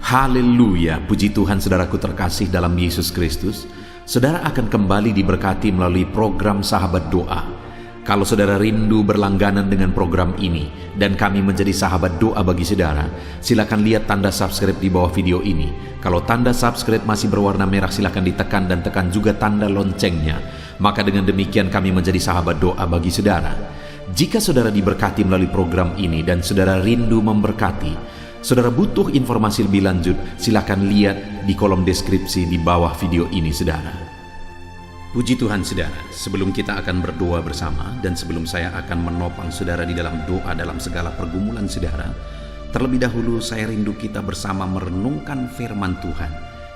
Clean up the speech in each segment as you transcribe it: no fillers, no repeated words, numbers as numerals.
Haleluya, puji Tuhan saudaraku terkasih dalam Yesus Kristus. Saudara akan kembali diberkati melalui program Sahabat Doa. Kalau saudara rindu berlangganan dengan program ini dan kami menjadi sahabat doa bagi saudara, silakan lihat tanda subscribe di bawah video ini. Kalau tanda subscribe masih berwarna merah, silakan ditekan dan tekan juga tanda loncengnya. Maka dengan demikian kami menjadi sahabat doa bagi saudara. Jika saudara diberkati melalui program ini dan saudara rindu memberkati, saudara butuh informasi lebih lanjut, silakan lihat di kolom deskripsi di bawah video ini saudara. Puji Tuhan saudara, sebelum kita akan berdoa bersama dan sebelum saya akan menopang saudara di dalam doa dalam segala pergumulan saudara, terlebih dahulu saya rindu kita bersama merenungkan firman Tuhan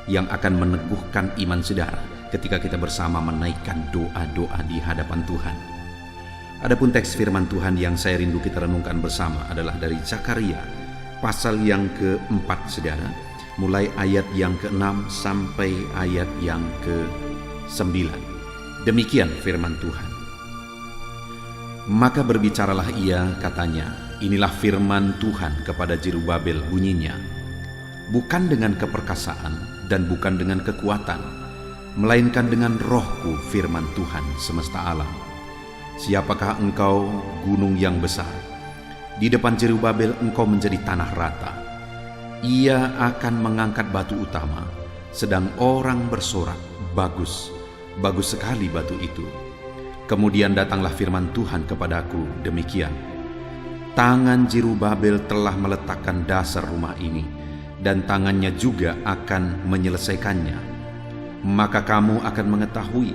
yang akan meneguhkan iman saudara ketika kita bersama menaikkan doa-doa di hadapan Tuhan. Adapun teks firman Tuhan yang saya rindu kita renungkan bersama adalah dari Zakaria pasal yang keempat saudara, mulai ayat yang ke-6 sampai ayat yang ke-9. Demikian firman Tuhan. Maka berbicaralah ia, katanya, inilah firman Tuhan kepada Zerubabel bunyinya, bukan dengan keperkasaan dan bukan dengan kekuatan, melainkan dengan rohku, firman Tuhan semesta alam. Siapakah engkau, gunung yang besar? Di depan Zerubabel engkau menjadi tanah rata. Ia akan mengangkat batu utama, sedang orang bersorak, bagus, bagus sekali batu itu. Kemudian datanglah firman Tuhan kepadaku demikian, tangan Zerubabel telah meletakkan dasar rumah ini, dan tangannya juga akan menyelesaikannya. Maka kamu akan mengetahui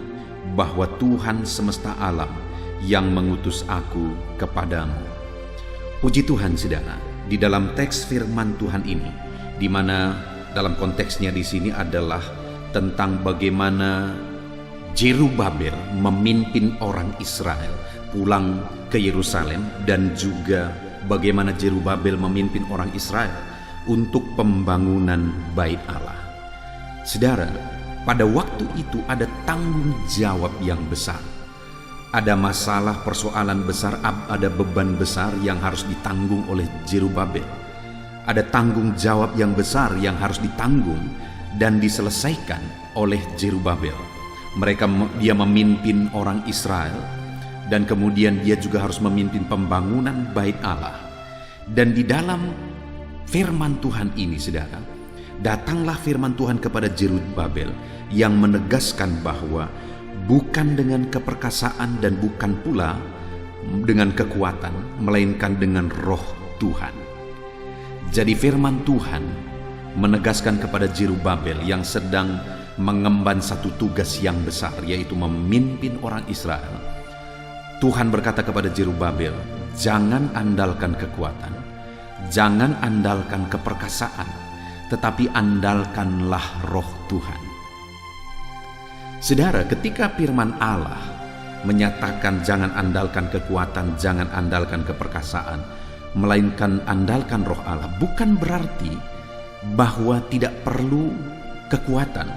bahwa Tuhan semesta alam yang mengutus aku kepadamu. Puji Tuhan saudara, di dalam teks firman Tuhan ini, di mana dalam konteksnya di sini adalah tentang bagaimana Zerubabel memimpin orang Israel pulang ke Yerusalem, dan juga bagaimana Zerubabel memimpin orang Israel untuk pembangunan Bait Allah. Saudara, pada waktu itu ada tanggung jawab yang besar. Ada masalah, persoalan besar, ada beban besar yang harus ditanggung oleh Zerubabel. Ada tanggung jawab yang besar yang harus ditanggung dan diselesaikan oleh Zerubabel. Dia memimpin orang Israel, dan kemudian dia juga harus memimpin pembangunan Bait Allah. Dan di dalam firman Tuhan ini saudara, datanglah firman Tuhan kepada Zerubabel yang menegaskan bahwa bukan dengan keperkasaan dan bukan pula dengan kekuatan, melainkan dengan roh Tuhan. Jadi firman Tuhan menegaskan kepada Zerubabel yang sedang mengemban satu tugas yang besar, yaitu memimpin orang Israel. Tuhan berkata kepada Zerubabel, jangan andalkan kekuatan, jangan andalkan keperkasaan, tetapi andalkanlah roh Tuhan. Saudara, ketika firman Allah menyatakan jangan andalkan kekuatan, jangan andalkan keperkasaan, melainkan andalkan roh Allah, bukan berarti bahwa tidak perlu kekuatan,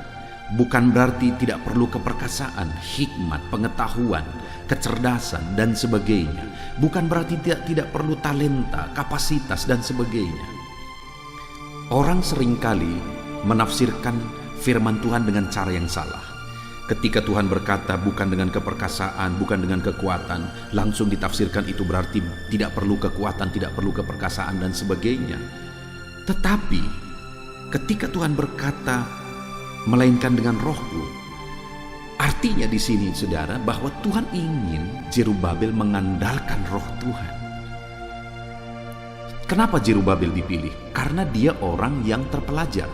bukan berarti tidak perlu keperkasaan, hikmat, pengetahuan, kecerdasan, dan sebagainya. Bukan berarti tidak perlu talenta, kapasitas, dan sebagainya. Orang seringkali menafsirkan firman Tuhan dengan cara yang salah. Ketika Tuhan berkata bukan dengan keperkasaan, bukan dengan kekuatan, langsung ditafsirkan itu berarti tidak perlu kekuatan, tidak perlu keperkasaan, dan sebagainya. Tetapi ketika Tuhan berkata melainkan dengan rohku, artinya di sini saudara bahwa Tuhan ingin Zerubabel mengandalkan roh Tuhan. Kenapa Zerubabel dipilih? Karena dia orang yang terpelajar.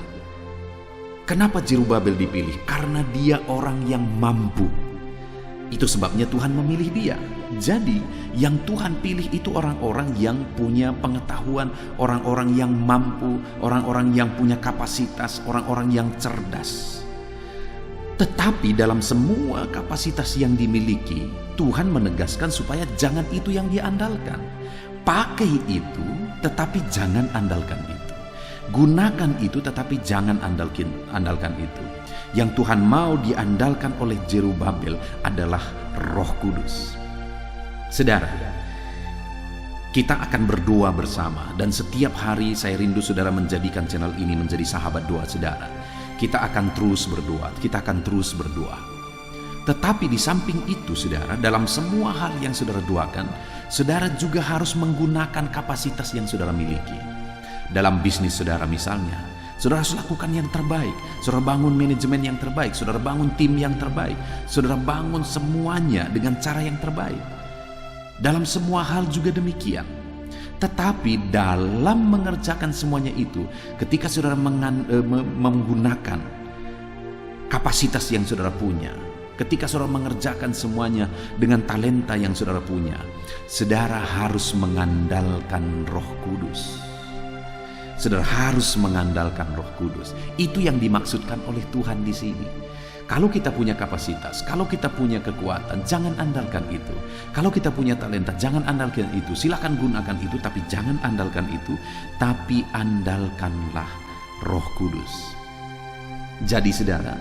Kenapa Zerubabel dipilih? Karena dia orang yang mampu. Itu sebabnya Tuhan memilih dia. Jadi yang Tuhan pilih itu orang-orang yang punya pengetahuan, orang-orang yang mampu, orang-orang yang punya kapasitas, orang-orang yang cerdas. Tetapi dalam semua kapasitas yang dimiliki, Tuhan menegaskan supaya jangan itu yang diandalkan. Pakai itu, tetapi jangan andalkan itu. Gunakan itu, tetapi jangan andalkan itu. Yang Tuhan mau diandalkan oleh Zerubabel adalah Roh Kudus. Saudara, Kita akan berdoa bersama, dan setiap hari saya rindu saudara menjadikan channel ini menjadi sahabat doa saudara. Kita akan terus berdoa, kita akan terus berdoa. Tetapi di samping itu saudara, dalam semua hal yang saudara doakan, saudara juga harus menggunakan kapasitas yang saudara miliki. Dalam bisnis saudara misalnya, saudara harus lakukan yang terbaik. Saudara bangun manajemen yang terbaik, saudara bangun tim yang terbaik, saudara bangun semuanya dengan cara yang terbaik. Dalam semua hal juga demikian. Tetapi dalam mengerjakan semuanya itu, ketika saudara menggunakan kapasitas yang saudara punya, ketika saudara mengerjakan semuanya dengan talenta yang saudara punya, saudara harus mengandalkan Roh Kudus. Saudara harus mengandalkan Roh Kudus. Itu yang dimaksudkan oleh Tuhan di sini. Kalau kita punya kapasitas, kalau kita punya kekuatan, jangan andalkan itu. Kalau kita punya talenta, jangan andalkan itu. Silakan gunakan itu, tapi jangan andalkan itu. Tapi andalkanlah Roh Kudus. Jadi saudara,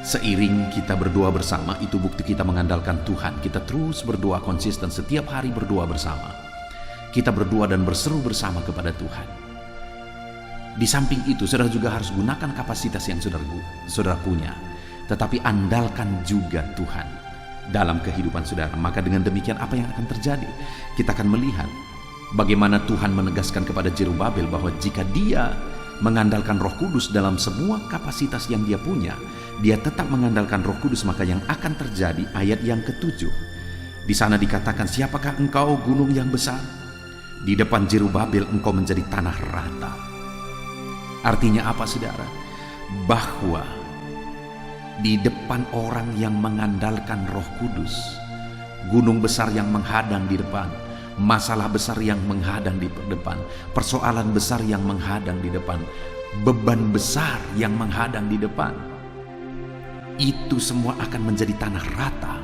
seiring kita berdoa bersama, itu bukti kita mengandalkan Tuhan. Kita terus berdoa konsisten, setiap hari berdoa bersama. Kita berdoa dan berseru bersama kepada Tuhan. Di samping itu, saudara juga harus gunakan kapasitas yang saudara punya. Tetapi andalkan juga Tuhan dalam kehidupan saudara. Maka dengan demikian apa yang akan terjadi? Kita akan melihat bagaimana Tuhan menegaskan kepada Zerubabel bahwa jika dia mengandalkan Roh Kudus dalam semua kapasitas yang dia punya, dia tetap mengandalkan Roh Kudus, maka yang akan terjadi ayat yang ke-7. Di sana dikatakan, siapakah engkau gunung yang besar? Di depan Zerubabel engkau menjadi tanah rata. Artinya apa saudara? Bahwa di depan orang yang mengandalkan Roh Kudus, gunung besar yang menghadang di depan, masalah besar yang menghadang di depan, persoalan besar yang menghadang di depan, beban besar yang menghadang di depan, itu semua akan menjadi tanah rata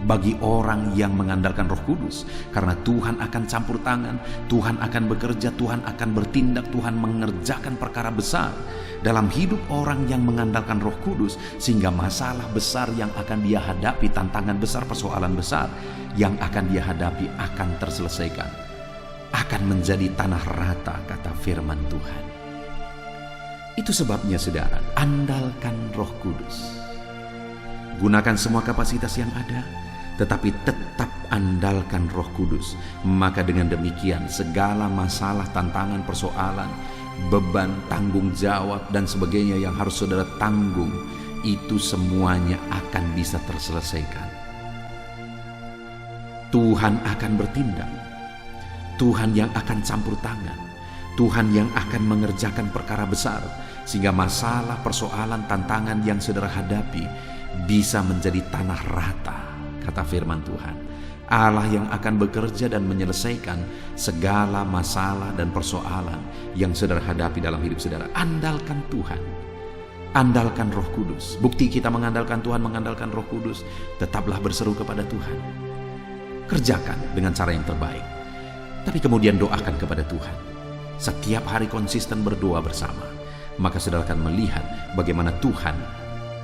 bagi orang yang mengandalkan Roh Kudus. Karena Tuhan akan campur tangan, Tuhan akan bekerja, Tuhan akan bertindak, Tuhan mengerjakan perkara besar dalam hidup orang yang mengandalkan Roh Kudus, sehingga masalah besar yang akan dia hadapi, tantangan besar, persoalan besar yang akan dia hadapi akan terselesaikan, akan menjadi tanah rata, kata firman Tuhan. Itu sebabnya saudara, andalkan Roh Kudus. Gunakan semua kapasitas yang ada, tetapi tetap andalkan Roh Kudus. Maka dengan demikian segala masalah, tantangan, persoalan, beban, tanggung jawab dan sebagainya yang harus saudara tanggung, itu semuanya akan bisa terselesaikan. Tuhan akan bertindak, Tuhan yang akan campur tangan, Tuhan yang akan mengerjakan perkara besar, sehingga masalah, persoalan, tantangan yang saudara hadapi bisa menjadi tanah rata, kata firman Tuhan. Allah yang akan bekerja dan menyelesaikan segala masalah dan persoalan yang saudara hadapi dalam hidup saudara. Andalkan Tuhan, andalkan Roh Kudus. Bukti kita mengandalkan Tuhan, mengandalkan Roh Kudus, tetaplah berseru kepada Tuhan. Kerjakan dengan cara yang terbaik, tapi kemudian doakan kepada Tuhan. Setiap hari konsisten berdoa bersama, maka saudara akan melihat bagaimana Tuhan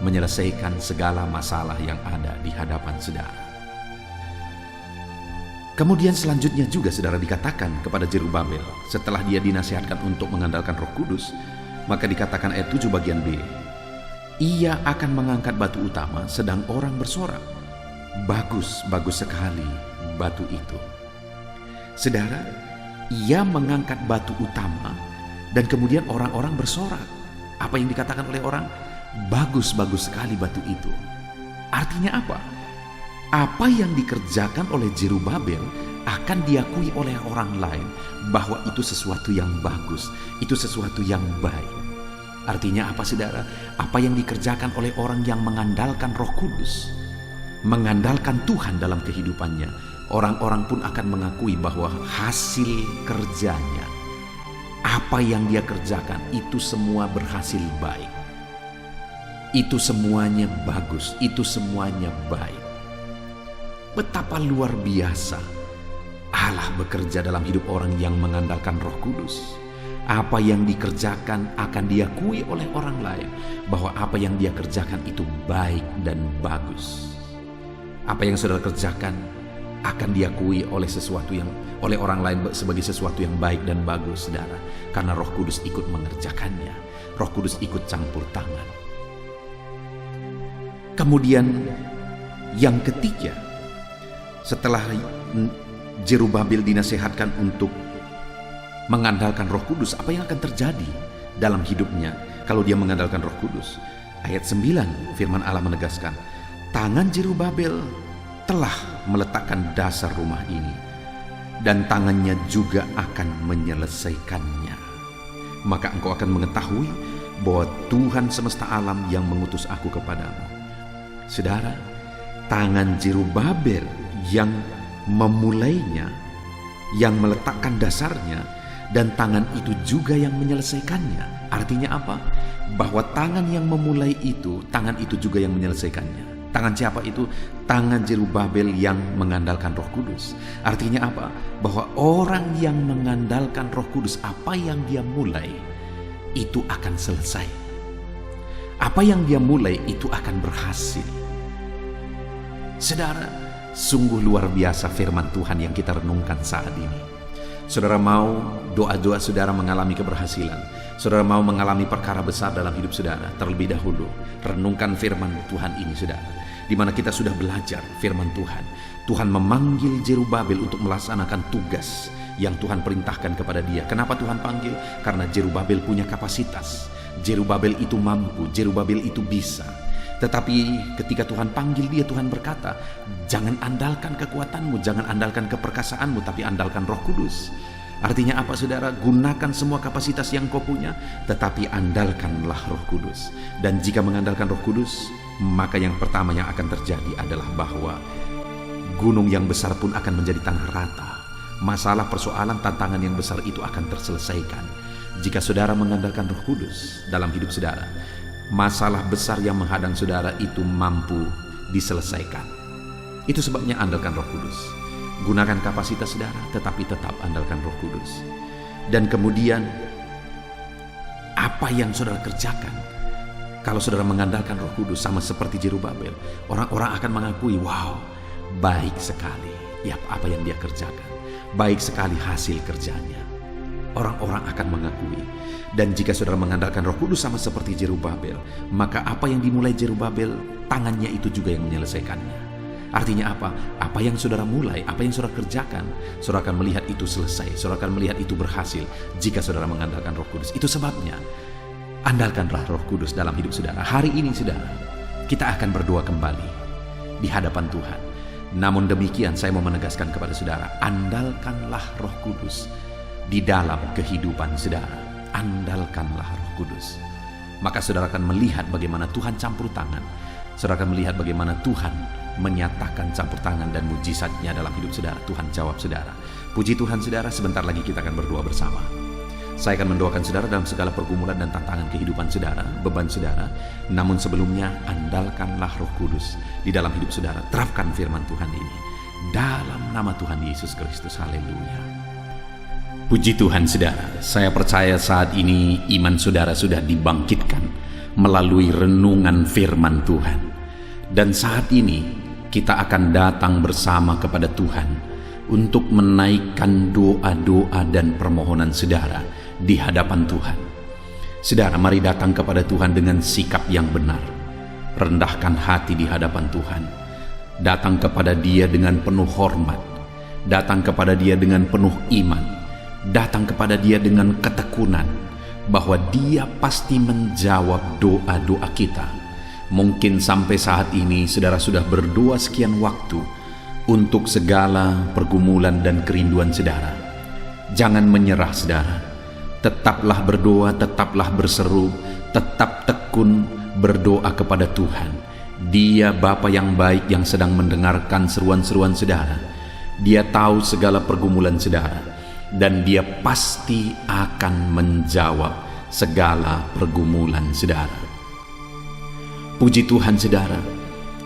menyelesaikan segala masalah yang ada di hadapan saudara. Kemudian selanjutnya juga saudara dikatakan kepada Zerubabel, setelah dia dinasihatkan untuk mengandalkan Roh Kudus, maka dikatakan ayat 7 bagian B, ia akan mengangkat batu utama sedang orang bersorak. Bagus, bagus sekali batu itu. Saudara, ia mengangkat batu utama dan kemudian orang-orang bersorak. Apa yang dikatakan oleh orang? Bagus, bagus sekali batu itu. Artinya apa? Apa yang dikerjakan oleh Zerubabel akan diakui oleh orang lain bahwa itu sesuatu yang bagus, itu sesuatu yang baik. Artinya apa saudara? Apa yang dikerjakan oleh orang yang mengandalkan Roh Kudus, mengandalkan Tuhan dalam kehidupannya, orang-orang pun akan mengakui bahwa hasil kerjanya, apa yang dia kerjakan itu semua berhasil baik. Itu semuanya bagus, itu semuanya baik. Betapa luar biasa Allah bekerja dalam hidup orang yang mengandalkan Roh Kudus. Apa yang dikerjakan akan diakui oleh orang lain bahwa apa yang dia kerjakan itu baik dan bagus. Apa yang saudara kerjakan akan diakui oleh orang lain sebagai sesuatu yang baik dan bagus, saudara, karena Roh Kudus ikut mengerjakannya. Roh Kudus ikut campur tangan. Kemudian yang ketiga, setelah Zerubabel dinasihatkan untuk mengandalkan Roh Kudus, apa yang akan terjadi dalam hidupnya kalau dia mengandalkan Roh Kudus? Ayat 9, firman Allah menegaskan, tangan Zerubabel telah meletakkan dasar rumah ini, dan tangannya juga akan menyelesaikannya. Maka engkau akan mengetahui bahwa Tuhan semesta alam yang mengutus aku kepadamu. Saudara, tangan Zerubabel yang memulainya, yang meletakkan dasarnya, dan tangan itu juga yang menyelesaikannya. Artinya apa? Bahwa tangan yang memulai itu, tangan itu juga yang menyelesaikannya. Tangan siapa itu? Tangan Zerubabel yang mengandalkan Roh Kudus. Artinya apa? Bahwa orang yang mengandalkan Roh Kudus, apa yang dia mulai itu akan selesai. Apa yang dia mulai itu akan berhasil. Saudara, sungguh luar biasa firman Tuhan yang kita renungkan saat ini. Saudara mau doa-doa saudara mengalami keberhasilan, saudara mau mengalami perkara besar dalam hidup saudara, terlebih dahulu renungkan firman Tuhan ini, saudara, di mana kita sudah belajar firman Tuhan. Tuhan memanggil Zerubabel untuk melaksanakan tugas yang Tuhan perintahkan kepada dia. Kenapa Tuhan panggil? Karena Zerubabel punya kapasitas, Zerubabel itu mampu, Zerubabel itu bisa. Tetapi ketika Tuhan panggil dia, Tuhan berkata, jangan andalkan kekuatanmu, jangan andalkan keperkasaanmu, tapi andalkan Roh Kudus. Artinya apa, saudara? Gunakan semua kapasitas yang kau punya, tetapi andalkanlah Roh Kudus. Dan jika mengandalkan Roh Kudus, maka yang pertama yang akan terjadi adalah bahwa gunung yang besar pun akan menjadi tanah rata. Masalah, persoalan, tantangan yang besar itu akan terselesaikan jika saudara mengandalkan Roh Kudus dalam hidup saudara. Masalah besar yang menghadang saudara itu mampu diselesaikan. Itu sebabnya andalkan Roh Kudus. Gunakan kapasitas saudara, tetapi tetap andalkan Roh Kudus. Dan kemudian apa yang saudara kerjakan kalau saudara mengandalkan Roh Kudus, sama seperti Zerubabel, orang-orang akan mengakui, wow, baik sekali ya apa yang dia kerjakan, baik sekali hasil kerjanya. Orang-orang akan mengakui. Dan jika saudara mengandalkan Roh Kudus sama seperti Zerubabel, maka apa yang dimulai Zerubabel, tangannya itu juga yang menyelesaikannya. Artinya apa? Apa yang saudara mulai, apa yang saudara kerjakan, saudara akan melihat itu selesai, saudara akan melihat itu berhasil jika saudara mengandalkan Roh Kudus. Itu sebabnya andalkanlah Roh Kudus dalam hidup saudara. Hari ini saudara, kita akan berdoa kembali di hadapan Tuhan. Namun demikian saya mau menegaskan kepada saudara, andalkanlah Roh Kudus di dalam kehidupan saudara. Andalkanlah Roh Kudus. Maka saudara akan melihat bagaimana Tuhan campur tangan. Saudara akan melihat bagaimana Tuhan menyatakan campur tangan dan mujizatnya dalam hidup saudara. Tuhan jawab saudara. Puji Tuhan saudara, sebentar lagi kita akan berdoa bersama. Saya akan mendoakan saudara dalam segala pergumulan dan tantangan kehidupan saudara, beban saudara. Namun sebelumnya, andalkanlah Roh Kudus di dalam hidup saudara. Terapkan firman Tuhan ini dalam nama Tuhan Yesus Kristus. Haleluya. Puji Tuhan saudara, saya percaya saat ini iman saudara sudah dibangkitkan melalui renungan firman Tuhan. Dan saat ini kita akan datang bersama kepada Tuhan untuk menaikkan doa-doa dan permohonan saudara di hadapan Tuhan. Saudara, mari datang kepada Tuhan dengan sikap yang benar. Rendahkan hati di hadapan Tuhan. Datang kepada Dia dengan penuh hormat. Datang kepada Dia dengan penuh iman. Datang kepada Dia dengan ketekunan bahwa Dia pasti menjawab doa-doa kita. Mungkin sampai saat ini saudara sudah berdoa sekian waktu untuk segala pergumulan dan kerinduan saudara. Jangan menyerah saudara. Tetaplah berdoa, tetaplah berseru, tetap tekun berdoa kepada Tuhan. Dia Bapa yang baik yang sedang mendengarkan seruan-seruan saudara. Dia tahu segala pergumulan saudara. Dan Dia pasti akan menjawab segala pergumulan saudara. Puji Tuhan saudara,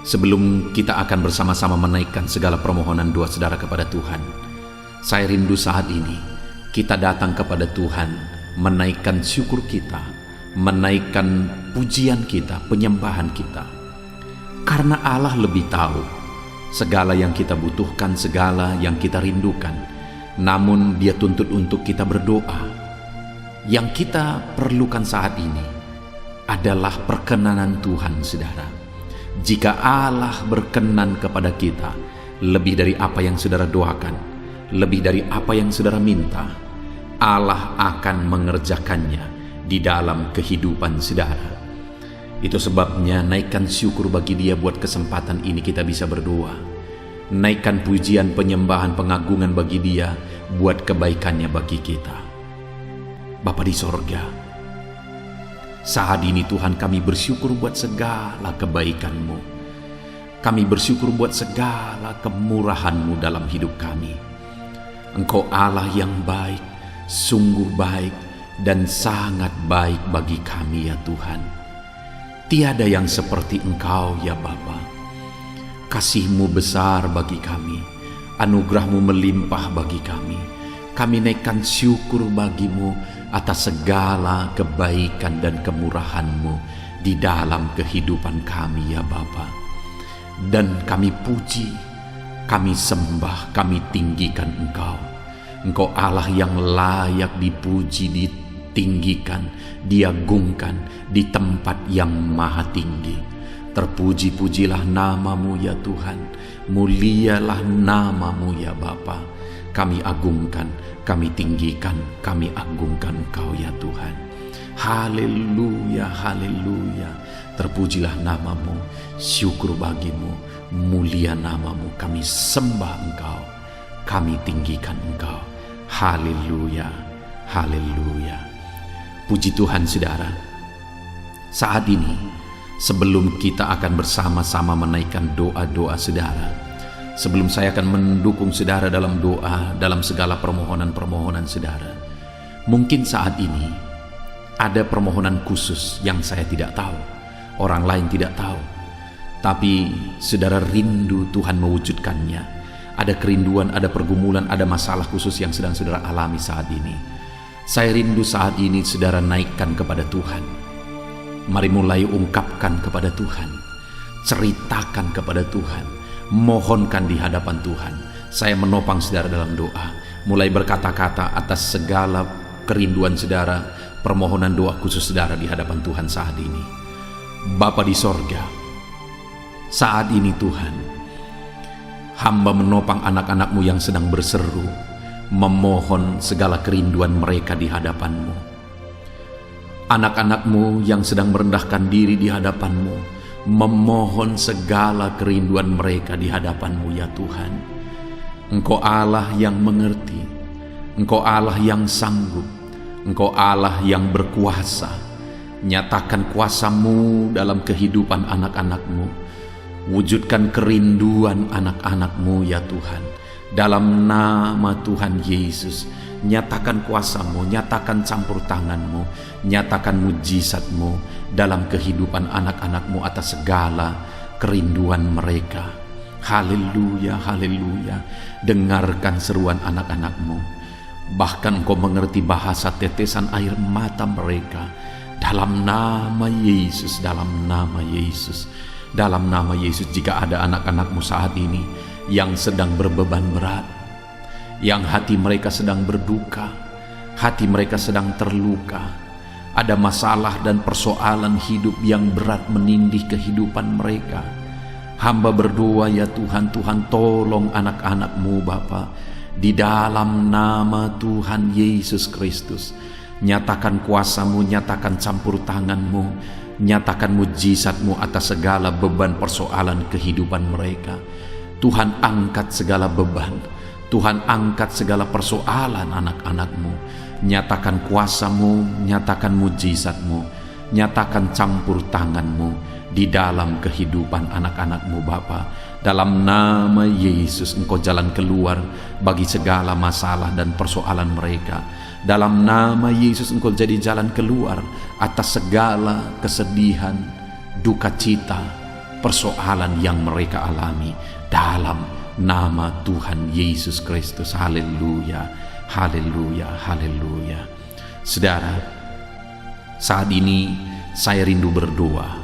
sebelum kita akan bersama-sama menaikkan segala permohonan doa saudara kepada Tuhan, saya rindu saat ini kita datang kepada Tuhan, menaikkan syukur kita, menaikkan pujian kita, penyembahan kita. Karena Allah lebih tahu segala yang kita butuhkan, segala yang kita rindukan. Namun Dia tuntut untuk kita berdoa. Yang kita perlukan saat ini adalah perkenanan Tuhan, saudara. Jika Allah berkenan kepada kita lebih dari apa yang saudara doakan, lebih dari apa yang saudara minta, Allah akan mengerjakannya di dalam kehidupan saudara. Itu sebabnya naikkan syukur bagi Dia buat kesempatan ini kita bisa berdoa. Naikkan pujian, penyembahan, pengagungan bagi Dia buat kebaikannya bagi kita. Bapa di sorga, saat ini Tuhan kami bersyukur buat segala kebaikan-Mu. Kami bersyukur buat segala kemurahan-Mu dalam hidup kami. Engkau Allah yang baik, sungguh baik, dan sangat baik bagi kami ya Tuhan. Tiada yang seperti Engkau ya Bapa. Kasih-Mu besar bagi kami, anugerah-Mu melimpah bagi kami. Kami naikkan syukur bagi-Mu atas segala kebaikan dan kemurahan-Mu di dalam kehidupan kami ya Bapa. Dan kami puji, kami sembah, kami tinggikan Engkau. Engkau Allah yang layak dipuji, ditinggikan, diagungkan di tempat yang maha tinggi. Terpuji-pujilah nama-Mu ya Tuhan, mulialah nama-Mu ya Bapa. Kami agungkan, kami tinggikan, kami agungkan Engkau ya Tuhan. Haleluya, haleluya. Terpujilah nama-Mu, syukur bagi-Mu, mulia nama-Mu. Kami sembah Engkau, kami tinggikan Engkau. Haleluya, haleluya. Puji Tuhan saudara. Saat ini sebelum kita akan bersama-sama menaikkan doa-doa saudara, sebelum saya akan mendukung saudara dalam doa, dalam segala permohonan-permohonan saudara, mungkin saat ini ada permohonan khusus yang saya tidak tahu, orang lain tidak tahu, tapi saudara rindu Tuhan mewujudkannya. Ada kerinduan, ada pergumulan, ada masalah khusus yang sedang saudara alami saat ini. Saya rindu saat ini saudara naikkan kepada Tuhan. Mari mulai ungkapkan kepada Tuhan, ceritakan kepada Tuhan, mohonkan di hadapan Tuhan. Saya menopang saudara dalam doa, mulai berkata-kata atas segala kerinduan saudara, permohonan doa khusus saudara di hadapan Tuhan saat ini. Bapa di sorga, saat ini Tuhan, hamba menopang anak-anak-Mu yang sedang berseru, memohon segala kerinduan mereka di hadapan-Mu. Anak-anak-Mu yang sedang merendahkan diri di hadapan-Mu, memohon segala kerinduan mereka di hadapan-Mu ya Tuhan. Engkau Allah yang mengerti, Engkau Allah yang sanggup, Engkau Allah yang berkuasa. Nyatakan kuasa-Mu dalam kehidupan anak-anak-Mu. Wujudkan kerinduan anak-anak-Mu ya Tuhan. Dalam nama Tuhan Yesus, nyatakan kuasa-Mu, nyatakan campur tangan-Mu, nyatakan mujizat-Mu dalam kehidupan anak-anak-Mu atas segala kerinduan mereka. Haleluya, haleluya. Dengarkan seruan anak-anak-Mu. Bahkan Engkau mengerti bahasa tetesan air mata mereka. Dalam nama Yesus, dalam nama Yesus, dalam nama Yesus. Jika ada anak-anak-Mu saat ini yang sedang berbeban berat, yang hati mereka sedang berduka, hati mereka sedang terluka, ada masalah dan persoalan hidup yang berat menindih kehidupan mereka, hamba berdoa ya Tuhan, Tuhan tolong anak-anak-Mu Bapa. Di dalam nama Tuhan Yesus Kristus, nyatakan kuasa-Mu, nyatakan campur tangan-Mu, nyatakan mujizat-Mu atas segala beban persoalan kehidupan mereka. Tuhan angkat segala beban, Tuhan angkat segala persoalan anak-anak-Mu. Nyatakan kuasa-Mu, nyatakan mujizat-Mu, nyatakan campur tangan-Mu di dalam kehidupan anak-anak-Mu Bapa. Dalam nama Yesus Engkau jalan keluar bagi segala masalah dan persoalan mereka. Dalam nama Yesus Engkau jadi jalan keluar atas segala kesedihan, duka cita, persoalan yang mereka alami. Dalam nama Tuhan Yesus Kristus. Haleluya, haleluya, haleluya. Saudara, saat ini saya rindu berdoa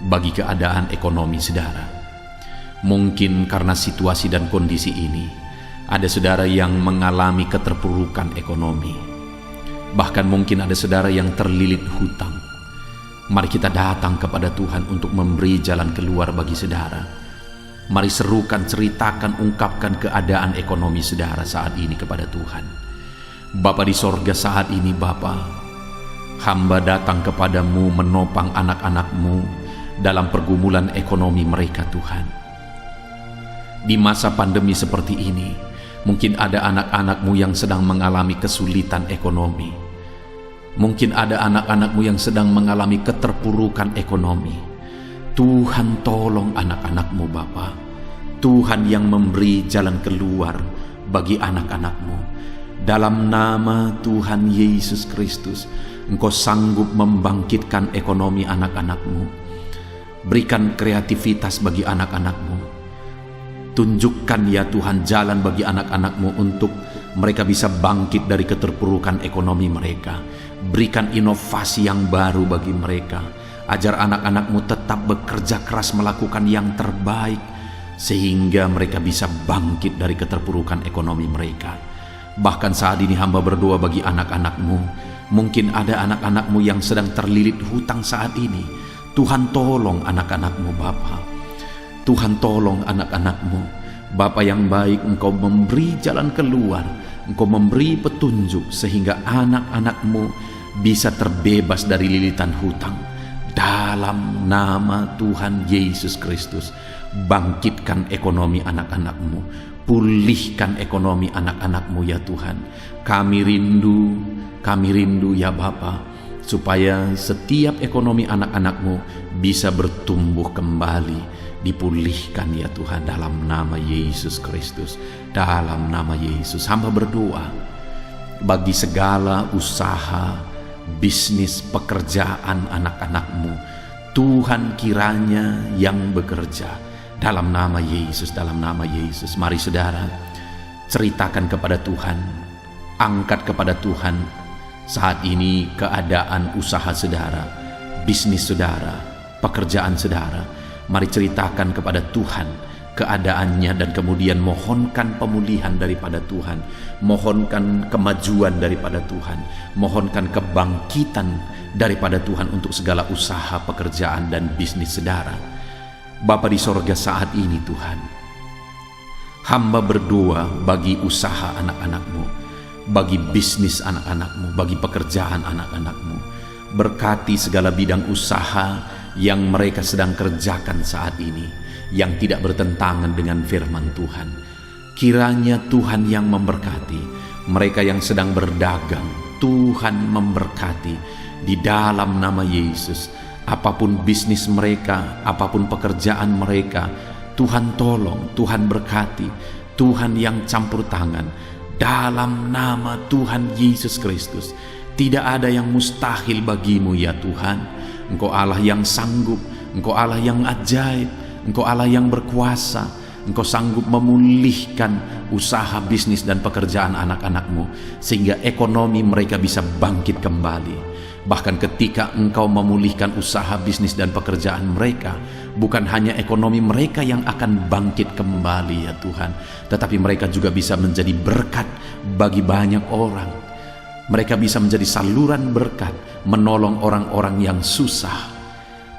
bagi keadaan ekonomi saudara, Mungkin karena situasi dan kondisi ini, ada saudara yang mengalami keterpurukan ekonomi. Bahkan mungkin ada saudara yang terlilit hutang. Mari kita datang kepada Tuhan untuk memberi jalan keluar bagi saudara. Mari serukan, ceritakan, ungkapkan keadaan ekonomi saudara saat ini kepada Tuhan. Bapa di sorga, saat ini Bapa, hamba datang kepadamu menopang anak-anakmu dalam pergumulan ekonomi mereka Tuhan. Di masa pandemi seperti ini, mungkin ada anak-anakmu yang sedang mengalami kesulitan ekonomi. Mungkin ada anak-anakmu yang sedang mengalami keterpurukan ekonomi. Tuhan tolong anak-anakmu Bapa. Tuhan yang memberi jalan keluar bagi anak-anakmu. Dalam nama Tuhan Yesus Kristus, Engkau sanggup membangkitkan ekonomi anak-anakmu. Berikan kreativitas bagi anak-anakmu. Tunjukkan ya Tuhan jalan bagi anak-anakmu untuk mereka bisa bangkit dari keterpurukan ekonomi mereka. Berikan inovasi yang baru bagi mereka. Ajar anak-anakmu tetap bekerja keras melakukan yang terbaik, sehingga mereka bisa bangkit dari keterpurukan ekonomi mereka. Bahkan saat ini hamba berdoa bagi anak-anakmu. Mungkin ada anak-anakmu yang sedang terlilit hutang saat ini. Tuhan tolong anak-anakmu Bapa. Tuhan tolong anak-anakmu. Bapa yang baik, Engkau memberi jalan keluar. Engkau memberi petunjuk sehingga anak-anakmu bisa terbebas dari lilitan hutang. Dalam nama Tuhan Yesus Kristus, bangkitkan ekonomi anak-anakmu, pulihkan ekonomi anak-anakmu ya Tuhan. Kami rindu ya Bapa, supaya setiap ekonomi anak-anakmu bisa bertumbuh kembali, dipulihkan ya Tuhan, dalam nama Yesus Kristus. Dalam nama Yesus hamba berdoa bagi segala usaha, bisnis, pekerjaan anak-anakmu. Tuhan kiranya yang bekerja dalam nama Yesus, dalam nama Yesus. Mari saudara, ceritakan kepada Tuhan, angkat kepada Tuhan saat ini keadaan usaha saudara, bisnis saudara, pekerjaan saudara. Mari ceritakan kepada Tuhan keadaannya dan kemudian mohonkan pemulihan daripada Tuhan, mohonkan kemajuan daripada Tuhan, mohonkan kebangkitan daripada Tuhan untuk segala usaha, pekerjaan dan bisnis saudara. Bapa di sorga, saat ini Tuhan, hamba berdoa bagi usaha anak-anakmu, bagi bisnis anak-anakmu, bagi pekerjaan anak-anakmu. Berkati segala bidang usaha yang mereka sedang kerjakan saat ini, yang tidak bertentangan dengan firman Tuhan. Kiranya Tuhan yang memberkati mereka yang sedang berdagang. Tuhan memberkati di dalam nama Yesus. Apapun bisnis mereka, apapun pekerjaan mereka, Tuhan tolong, Tuhan berkati, Tuhan yang campur tangan. Dalam nama Tuhan Yesus Kristus, tidak ada yang mustahil bagimu ya Tuhan. Engkau Allah yang sanggup, Engkau Allah yang ajaib, Engkau Allah yang berkuasa. Engkau sanggup memulihkan usaha, bisnis dan pekerjaan anak-anakmu, sehingga ekonomi mereka bisa bangkit kembali. Bahkan ketika Engkau memulihkan usaha, bisnis dan pekerjaan mereka, bukan hanya ekonomi mereka yang akan bangkit kembali ya Tuhan, tetapi mereka juga bisa menjadi berkat bagi banyak orang. Mereka bisa menjadi saluran berkat, menolong orang-orang yang susah.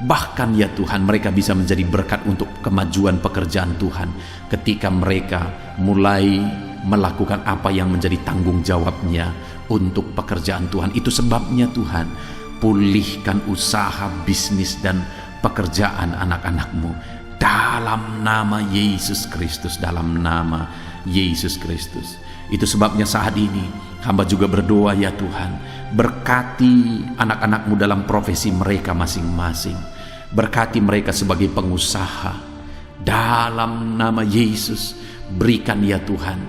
Bahkan ya Tuhan, mereka bisa menjadi berkat untuk kemajuan pekerjaan Tuhan ketika mereka mulai melakukan apa yang menjadi tanggung jawabnya untuk pekerjaan Tuhan. Itu sebabnya Tuhan, pulihkan usaha, bisnis dan pekerjaan anak-anakmu dalam nama Yesus Kristus, dalam nama Yesus Kristus. Itu sebabnya saat ini hamba juga berdoa ya Tuhan, berkati anak-anakmu dalam profesi mereka masing-masing. Berkati mereka sebagai pengusaha. Dalam nama Yesus, berikan ya Tuhan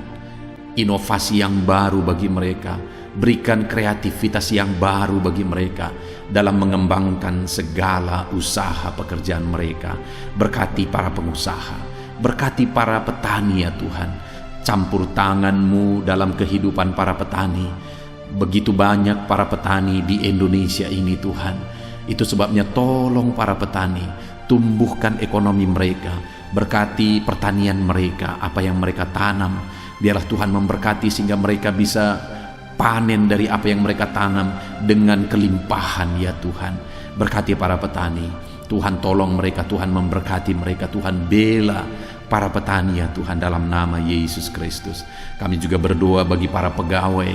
inovasi yang baru bagi mereka. Berikan kreativitas yang baru bagi mereka dalam mengembangkan segala usaha pekerjaan mereka. Berkati para pengusaha, berkati para petani ya Tuhan. Campur tangan-Mu dalam kehidupan para petani. Begitu banyak para petani di Indonesia ini Tuhan. Itu sebabnya tolong para petani, tumbuhkan ekonomi mereka, Berkati pertanian mereka, apa yang mereka tanam. Biarlah Tuhan memberkati sehingga mereka bisa panen dari apa yang mereka tanam dengan kelimpahan ya Tuhan. Berkati para petani, Tuhan tolong mereka, Tuhan memberkati mereka, Tuhan bela para petani ya Tuhan, dalam nama Yesus Kristus. Kami juga berdoa bagi para pegawai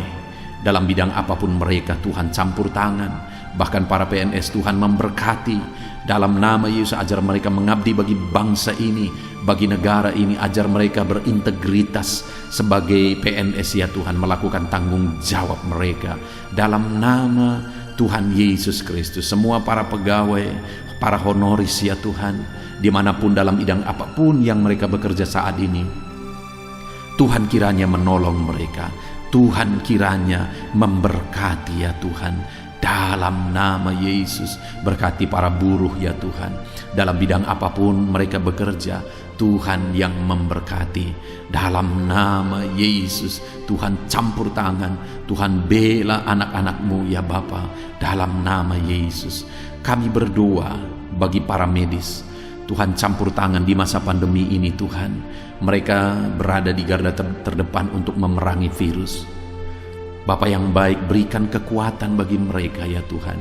dalam bidang apapun mereka, Tuhan campur tangan. Bahkan para PNS, Tuhan memberkati dalam nama Yesus. Ajar mereka mengabdi bagi bangsa ini, bagi negara ini. Ajar mereka berintegritas sebagai PNS ya Tuhan, melakukan tanggung jawab mereka dalam nama Tuhan Yesus Kristus. Semua para pegawai, para honoris ya Tuhan, dimanapun dalam bidang apapun yang mereka bekerja saat ini, Tuhan kiranya menolong mereka, Tuhan kiranya memberkati ya Tuhan, dalam nama Yesus. Berkati para buruh ya Tuhan, dalam bidang apapun mereka bekerja, Tuhan yang memberkati dalam nama Yesus. Tuhan campur tangan, Tuhan bela anak-anak-Mu ya Bapa, dalam nama Yesus. Kami berdoa bagi para medis, Tuhan campur tangan di masa pandemi ini Tuhan. Mereka berada di garda terdepan untuk memerangi virus. Bapa yang baik, berikan kekuatan bagi mereka ya Tuhan.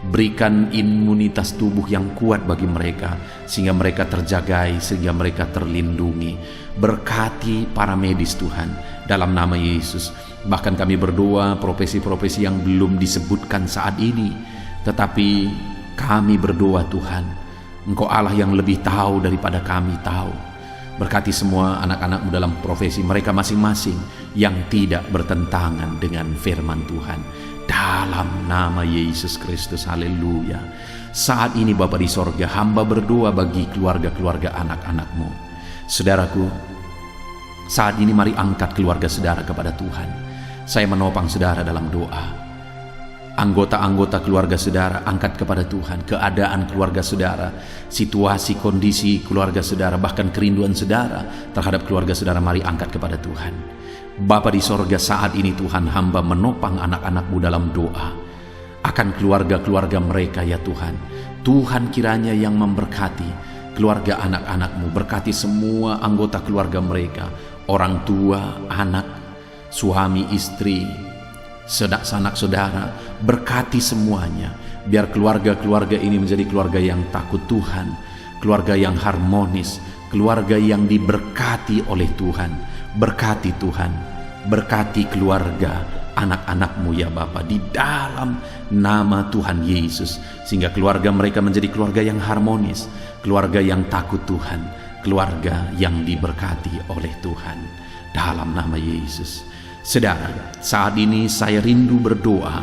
Berikan imunitas tubuh yang kuat bagi mereka, sehingga mereka terjagai, sehingga mereka terlindungi. Berkati para medis Tuhan, dalam nama Yesus. Bahkan kami berdoa profesi-profesi yang belum disebutkan saat ini, tetapi kami berdoa Tuhan, Engkau Allah yang lebih tahu daripada kami tahu. Berkati semua anak-anak-Mu dalam profesi mereka masing-masing yang tidak bertentangan dengan firman Tuhan, dalam nama Yesus Kristus. Haleluya. Saat ini Bapa di sorga, hamba berdoa bagi keluarga-keluarga anak-anak-Mu. Saudaraku, saat ini mari angkat keluarga saudara kepada Tuhan. Saya menopang saudara dalam doa. Anggota-anggota keluarga saudara angkat kepada Tuhan, keadaan keluarga saudara, situasi kondisi keluarga saudara, bahkan kerinduan saudara terhadap keluarga saudara, mari angkat kepada Tuhan. Bapa di sorga, saat ini Tuhan, hamba menopang anak-anak-Mu dalam doa akan keluarga-keluarga mereka ya Tuhan. Tuhan kiranya yang memberkati keluarga anak-anak-Mu, berkati semua anggota keluarga mereka, orang tua, anak, suami, istri, sanak saudara, berkati semuanya. Biar keluarga-keluarga ini menjadi keluarga yang takut Tuhan, keluarga yang harmonis, keluarga yang diberkati oleh Tuhan. Berkati Tuhan, berkati keluarga anak-anak-Mu ya Bapa, di dalam nama Tuhan Yesus, sehingga keluarga mereka menjadi keluarga yang harmonis, keluarga yang takut Tuhan, keluarga yang diberkati oleh Tuhan, dalam nama Yesus. Saudara, saat ini saya rindu berdoa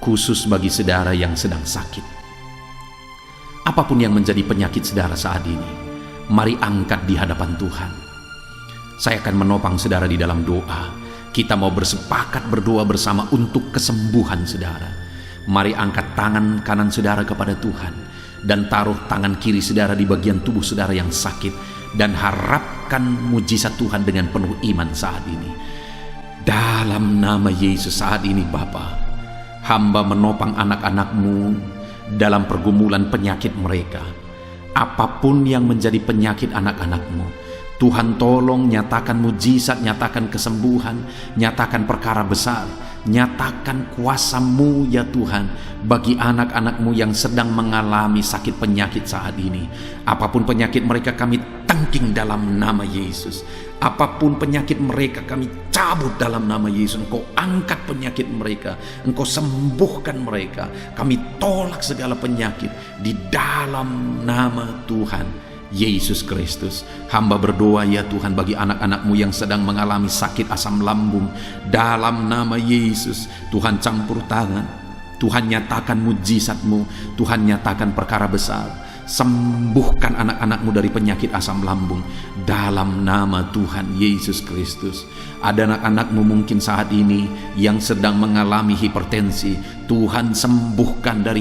khusus bagi saudara yang sedang sakit. Apapun yang menjadi penyakit saudara saat ini, mari angkat di hadapan Tuhan. Saya akan menopang saudara di dalam doa. Kita mau bersepakat berdoa bersama untuk kesembuhan saudara. Mari angkat tangan kanan saudara kepada Tuhan dan taruh tangan kiri saudara di bagian tubuh saudara yang sakit, dan harapkan mujizat Tuhan dengan penuh iman saat ini. Dalam nama Yesus, saat ini Bapa, hamba menopang anak-anak-Mu dalam pergumulan penyakit mereka. Apapun yang menjadi penyakit anak-anak-Mu, Tuhan tolong nyatakan mujizat, nyatakan kesembuhan, nyatakan perkara besar, nyatakan kuasa-Mu ya Tuhan bagi anak-anak-Mu yang sedang mengalami sakit penyakit saat ini. Apapun penyakit mereka, kami tangking dalam nama Yesus. Apapun penyakit mereka, kami cabut dalam nama Yesus. Engkau angkat penyakit mereka, Engkau sembuhkan mereka. Kami tolak segala penyakit di dalam nama Tuhan Yesus Kristus. Hamba berdoa ya Tuhan bagi anak-anak-Mu yang sedang mengalami sakit asam lambung, dalam nama Yesus. Tuhan campur tangan, Tuhan nyatakan mujizat-Mu, Tuhan nyatakan perkara besar. Sembuhkan anak-anak-Mu dari penyakit asam lambung dalam nama Tuhan Yesus Kristus. Ada anak-anak-Mu mungkin saat ini yang sedang mengalami hipertensi. Tuhan sembuhkan dari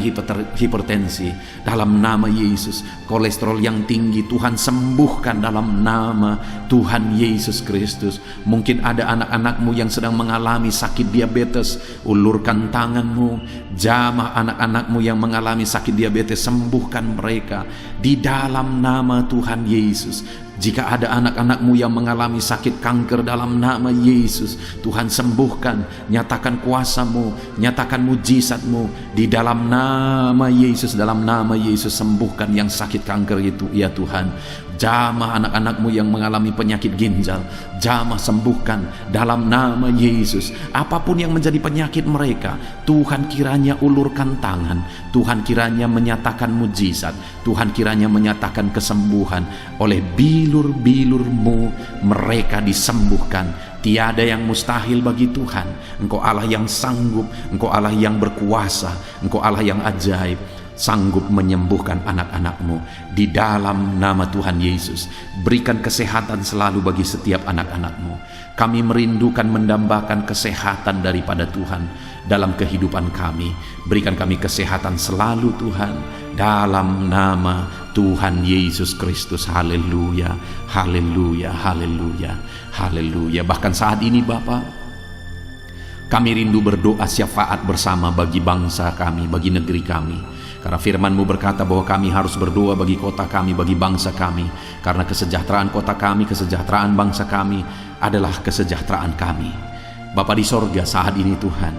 hipertensi dalam nama Yesus. Kolesterol yang tinggi, Tuhan sembuhkan dalam nama Tuhan Yesus Kristus. Mungkin ada anak-anak-Mu yang sedang mengalami sakit diabetes. Ulurkan tangan-Mu, jamah anak-anak-Mu yang mengalami sakit diabetes, sembuhkan mereka di dalam nama Tuhan Yesus. Jika ada anak-anak-Mu yang mengalami sakit kanker, dalam nama Yesus, Tuhan sembuhkan, nyatakan kuasa-Mu, nyatakan mujizat-Mu di dalam nama Yesus. Dalam nama Yesus, sembuhkan yang sakit kanker itu ya Tuhan. Jamah anak-anak-Mu yang mengalami penyakit ginjal, jamah sembuhkan dalam nama Yesus. Apapun yang menjadi penyakit mereka, Tuhan kiranya ulurkan tangan, Tuhan kiranya menyatakan mujizat, Tuhan kiranya menyatakan kesembuhan. Oleh bilur-bilur-Mu mereka disembuhkan. Tiada yang mustahil bagi Tuhan. Engkau Allah yang sanggup, Engkau Allah yang berkuasa, Engkau Allah yang ajaib, sanggup menyembuhkan anak-anak-Mu di dalam nama Tuhan Yesus. Berikan kesehatan selalu bagi setiap anak-anak-Mu. Kami merindukan mendambakan kesehatan daripada Tuhan dalam kehidupan kami. Berikan kami kesehatan selalu Tuhan, dalam nama Tuhan Yesus Kristus. Haleluya, haleluya, haleluya, haleluya. Bahkan saat ini Bapa, kami rindu berdoa syafaat bersama bagi bangsa kami, bagi negeri kami. Karena firman-Mu berkata bahwa kami harus berdoa bagi kota kami, bagi bangsa kami. Karena kesejahteraan kota kami, kesejahteraan bangsa kami adalah kesejahteraan kami. Bapa di sorga, saat ini Tuhan,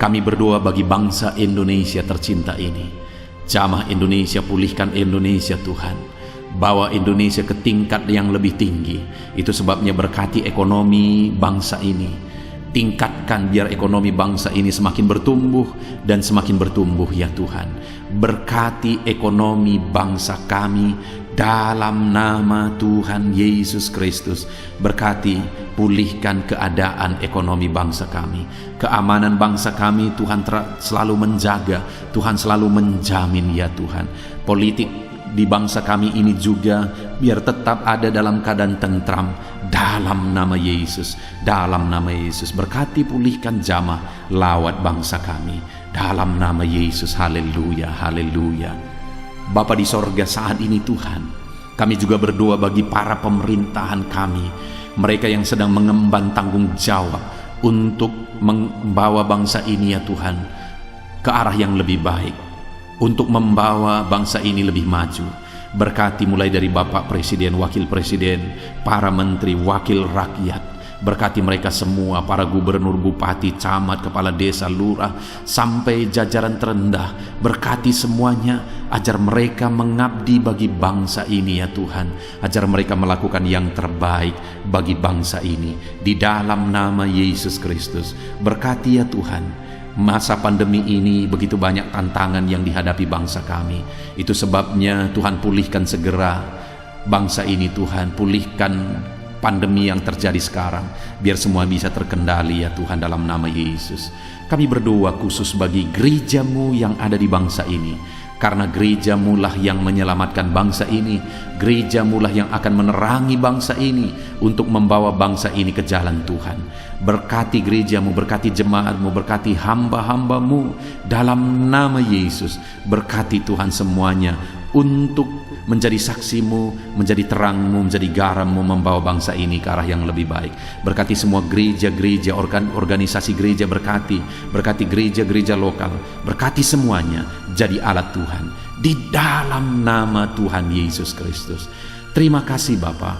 kami berdoa bagi bangsa Indonesia tercinta ini. Jamah Indonesia, pulihkan Indonesia Tuhan. Bawa Indonesia ke tingkat yang lebih tinggi. Itu sebabnya berkati ekonomi bangsa ini. Tingkatkan biar ekonomi bangsa ini semakin bertumbuh dan semakin bertumbuh ya Tuhan. Berkati ekonomi bangsa kami dalam nama Tuhan Yesus Kristus. Berkati, pulihkan keadaan ekonomi bangsa kami. Keamanan bangsa kami Tuhan selalu menjaga, Tuhan selalu menjamin ya Tuhan. Politik di bangsa kami ini juga biar tetap ada dalam keadaan tentram dalam nama Yesus. Dalam nama Yesus, berkati, pulihkan jamah lawat bangsa kami dalam nama Yesus. Haleluya, haleluya. Bapa di sorga, saat ini Tuhan, kami juga berdoa bagi para pemerintahan kami, mereka yang sedang mengemban tanggung jawab untuk membawa bangsa ini ya Tuhan ke arah yang lebih baik, untuk membawa bangsa ini lebih maju. Berkati mulai dari Bapak Presiden, Wakil Presiden, para menteri, wakil rakyat. Berkati mereka semua, para gubernur, bupati, camat, kepala desa, lurah, sampai jajaran terendah. Berkati semuanya, ajar mereka mengabdi bagi bangsa ini ya Tuhan. Ajar mereka melakukan yang terbaik bagi bangsa ini. Di dalam nama Yesus Kristus, berkati ya Tuhan. Masa pandemi ini begitu banyak tantangan yang dihadapi bangsa kami. Itu sebabnya Tuhan, pulihkan segera bangsa ini Tuhan. Pulihkan pandemi yang terjadi sekarang, biar semua bisa terkendali ya Tuhan, dalam nama Yesus. Kami berdoa khusus bagi gereja-Mu yang ada di bangsa ini. Karena gereja-Mu lah yang menyelamatkan bangsa ini. Gereja-Mu lah yang akan menerangi bangsa ini untuk membawa bangsa ini ke jalan Tuhan. Berkati gereja-Mu, berkati jemaat-Mu, berkati hamba-hamba-Mu dalam nama Yesus. Berkati Tuhan semuanya untuk menjadi saksi-Mu, menjadi terang-Mu, menjadi garam-Mu, membawa bangsa ini ke arah yang lebih baik. Berkati semua gereja-gereja, organisasi gereja, berkati gereja-gereja lokal, berkati semuanya jadi alat Tuhan di dalam nama Tuhan Yesus Kristus. Terima kasih Bapa.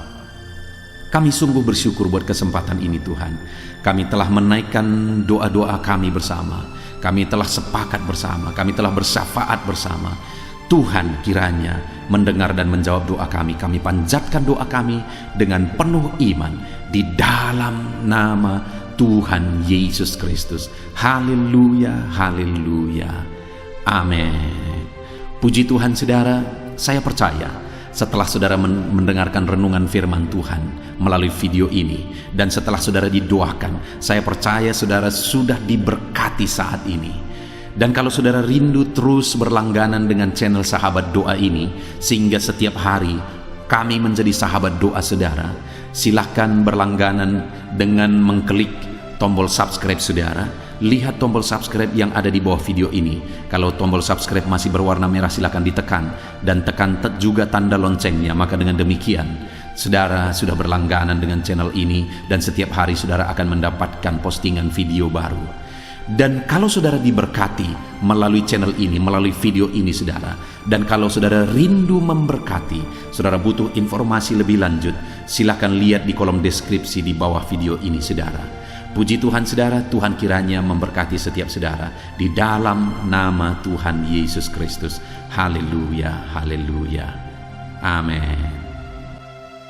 Kami sungguh bersyukur buat kesempatan ini Tuhan. Kami telah menaikkan doa-doa kami bersama. Kami telah sepakat bersama, kami telah bersyafaat bersama. Tuhan kiranya mendengar dan menjawab doa kami. Kami panjatkan doa kami dengan penuh iman di dalam nama Tuhan Yesus Kristus. Haleluya, haleluya, amin. Puji Tuhan saudara, saya percaya setelah saudara mendengarkan renungan firman Tuhan melalui video ini, dan setelah saudara didoakan, saya percaya saudara sudah diberkati saat ini. Dan kalau saudara rindu terus berlangganan dengan channel Sahabat Doa ini, sehingga setiap hari kami menjadi sahabat doa saudara, silahkan berlangganan dengan mengklik tombol subscribe saudara. Lihat tombol subscribe yang ada di bawah video ini. Kalau tombol subscribe masih berwarna merah, silahkan ditekan. Dan tekan juga tanda loncengnya. Maka dengan demikian, saudara sudah berlangganan dengan channel ini, dan setiap hari saudara akan mendapatkan postingan video baru. Dan kalau saudara diberkati melalui channel ini, melalui video ini saudara, dan kalau saudara rindu memberkati, saudara butuh informasi lebih lanjut, silakan lihat di kolom deskripsi di bawah video ini saudara. Puji Tuhan saudara, Tuhan kiranya memberkati setiap saudara di dalam nama Tuhan Yesus Kristus. Haleluya, haleluya. Amin.